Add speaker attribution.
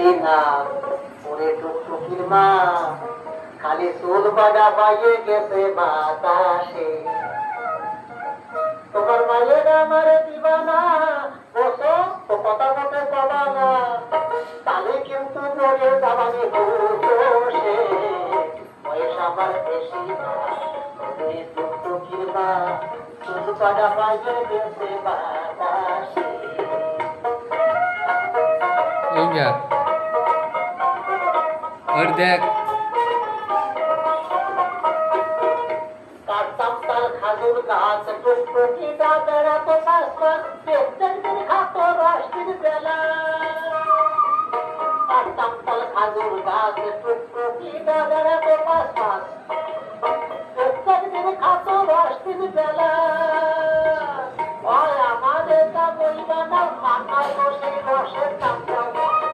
Speaker 1: বেশি না ওরে টুকটুকির মা, খালি চুল বাঁধা পাইয়ে গেছে বাতাসে। তোমার মায়ের আমারে দিবা না, বসো তো কথা মতে পাবা না, তাহলে কিন্তু পরে যাবানি বসে। বয়স আমার বেশি না ওরে টুকটুকির মা, চুল বাঁধা পাইয়ে গেছে বাতাসে।
Speaker 2: और देख
Speaker 1: কাটতাম তার খাজুর গাছ টুকটুকি দা বেড়াতো পাশপাশ, প্রত্যেক দিন খাতো রাষ্ট্রের বেলা। কাটতাম তার খাজুর গাছ টুকটুকি দা বেড়াতো পাশপাশ, প্রত্যেক দিন খাতো রাষ্ট্রের বেলা। আমাদের তা বইবা না, মাথায় বসে বসে